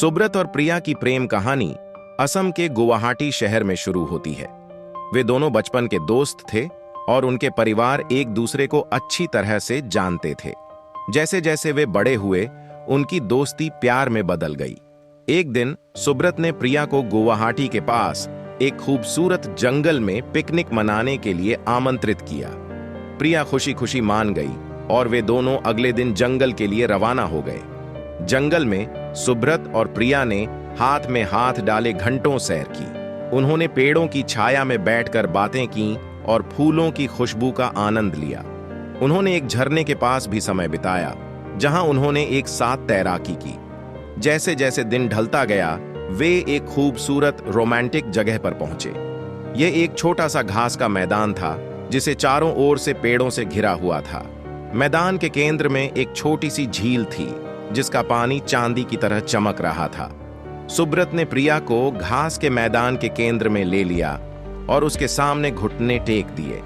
सुब्रत और प्रिया की प्रेम कहानी असम के गुवाहाटी शहर में शुरू होती है। वे दोनों बचपन के दोस्त थे और उनके परिवार एक दूसरे को अच्छी तरह से जानते थे। जैसे जैसे वे बड़े हुए, उनकी दोस्ती प्यार में बदल गई। एक दिन सुब्रत ने प्रिया को गुवाहाटी के पास एक खूबसूरत जंगल में पिकनिक मनाने के लिए आमंत्रित किया। प्रिया खुशी खुशी मान गई और वे दोनों अगले दिन जंगल के लिए रवाना हो गए। जंगल में सुब्रत और प्रिया ने हाथ में हाथ डाले घंटों सैर की। उन्होंने पेड़ों की छाया में बैठकर बातें की और फूलों की खुशबू का आनंद लिया। उन्होंने एक झरने के पास भी समय बिताया, जहां उन्होंने एक साथ तैराकी की। जैसे जैसे दिन ढलता गया, वे एक खूबसूरत रोमांटिक जगह पर पहुंचे। यह एक छोटा सा घास का मैदान था, जिसे चारों ओर से पेड़ों से घिरा हुआ था। मैदान के केंद्र में एक छोटी सी झील थी, जिसका पानी चांदी की तरह चमक रहा था। सुब्रत ने प्रिया को घास के मैदान के केंद्र में ले लिया और उसके सामने घुटने टेक दिए।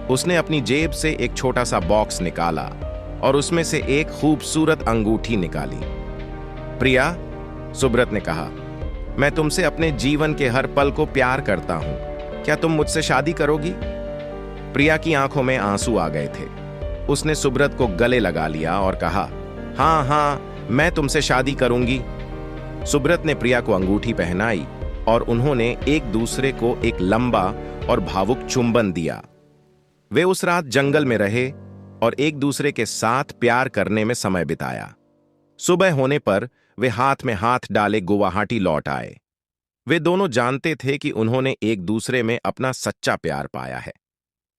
उसने अपनी जेब से एक छोटा सा बॉक्स निकाला और उसमें से एक खूबसूरत अंगूठी निकाली। प्रिया, सुब्रत ने कहा, मैं तुमसे अपने जीवन के हर पल को प्यार करता हूं। क्या तुम मुझसे शादी करोगी? प्रिया की आंखों में आंसू आ गए थे। उसने सुब्रत को गले लगा लिया और कहा, हाँ हाँ, मैं तुमसे शादी करूंगी। सुब्रत ने प्रिया को अंगूठी पहनाई और उन्होंने एक दूसरे को एक लंबा और भावुक चुंबन दिया। वे उस रात जंगल में रहे और एक दूसरे के साथ प्यार करने में समय बिताया। सुबह होने पर वे हाथ में हाथ डाले गुवाहाटी लौट आए। वे दोनों जानते थे कि उन्होंने एक दूसरे में अपना सच्चा प्यार पाया है।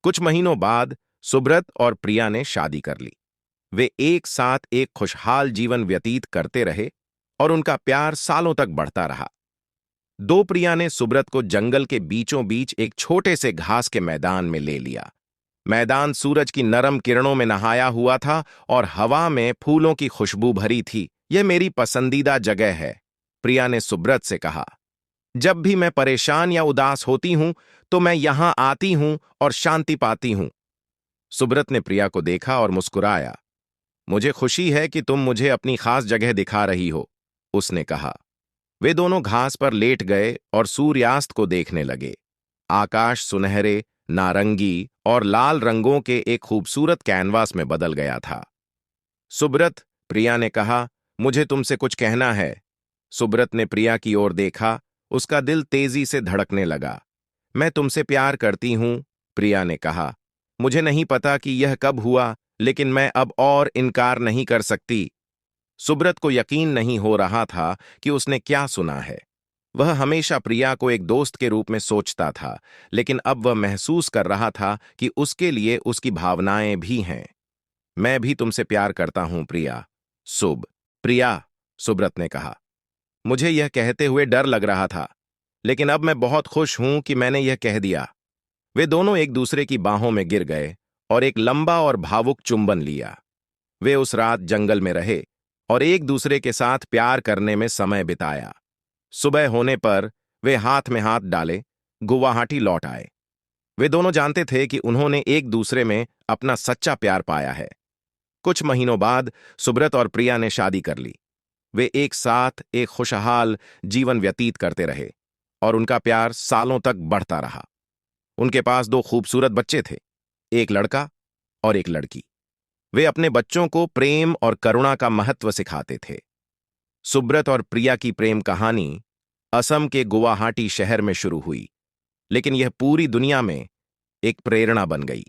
कुछ महीनों बाद सुब्रत और प्रिया ने शादी कर ली। वे एक साथ एक खुशहाल जीवन व्यतीत करते रहे और उनका प्यार सालों तक बढ़ता रहा। दो प्रिया ने सुब्रत को जंगल के बीचों बीच एक छोटे से घास के मैदान में ले लिया। मैदान सूरज की नरम किरणों में नहाया हुआ था और हवा में फूलों की खुशबू भरी थी। यह मेरी पसंदीदा जगह है, प्रिया ने सुब्रत से कहा। जब भी मैं परेशान या उदास होती हूं, तो मैं यहां आती हूं और शांति पाती हूं। सुब्रत ने प्रिया को देखा और मुस्कुराया। मुझे खुशी है कि तुम मुझे अपनी खास जगह दिखा रही हो, उसने कहा। वे दोनों घास पर लेट गए और सूर्यास्त को देखने लगे। आकाश सुनहरे, नारंगी और लाल रंगों के एक खूबसूरत कैनवास में बदल गया था। सुब्रत, प्रिया ने कहा, मुझे तुमसे कुछ कहना है। सुब्रत ने प्रिया की ओर देखा। उसका दिल तेजी से धड़कने लगा। मैं तुमसे प्यार करती हूं, प्रिया ने कहा। मुझे नहीं पता कि यह कब हुआ, लेकिन मैं अब और इनकार नहीं कर सकती। सुब्रत को यकीन नहीं हो रहा था कि उसने क्या सुना है। वह हमेशा प्रिया को एक दोस्त के रूप में सोचता था, लेकिन अब वह महसूस कर रहा था कि उसके लिए उसकी भावनाएं भी हैं। मैं भी तुमसे प्यार करता हूं प्रिया। प्रिया, सुब्रत ने कहा। मुझे यह कहते हुए डर लग रहा था, लेकिन अब मैं बहुत खुश हूं कि मैंने यह कह दिया। वे दोनों एक दूसरे की बाहों में गिर गए और एक लंबा और भावुक चुंबन लिया। वे उस रात जंगल में रहे और एक दूसरे के साथ प्यार करने में समय बिताया। सुबह होने पर वे हाथ में हाथ डाले गुवाहाटी लौट आए। वे दोनों जानते थे कि उन्होंने एक दूसरे में अपना सच्चा प्यार पाया है। कुछ महीनों बाद सुब्रत और प्रिया ने शादी कर ली। वे एक साथ एक खुशहाल जीवन व्यतीत करते रहे और उनका प्यार सालों तक बढ़ता रहा। उनके पास दो खूबसूरत बच्चे थे, एक लड़का और एक लड़की। वे अपने बच्चों को प्रेम और करुणा का महत्व सिखाते थे। सुब्रत और प्रिया की प्रेम कहानी असम के गुवाहाटी शहर में शुरू हुई, लेकिन यह पूरी दुनिया में एक प्रेरणा बन गई।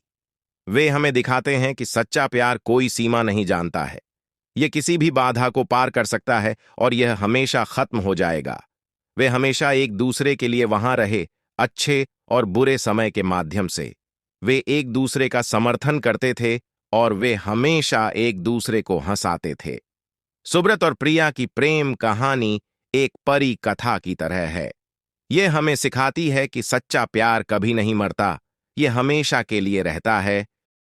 वे हमें दिखाते हैं कि सच्चा प्यार कोई सीमा नहीं जानता है। यह किसी भी बाधा को पार कर सकता है और यह हमेशा खत्म हो जाएगा। वे हमेशा एक दूसरे के लिए वहां रहे, अच्छे और बुरे समय के माध्यम से। वे एक दूसरे का समर्थन करते थे और वे हमेशा एक दूसरे को हंसाते थे। सुब्रत और प्रिया की प्रेम कहानी एक परी कथा की तरह है। यह हमें सिखाती है कि सच्चा प्यार कभी नहीं मरता, यह हमेशा के लिए रहता है।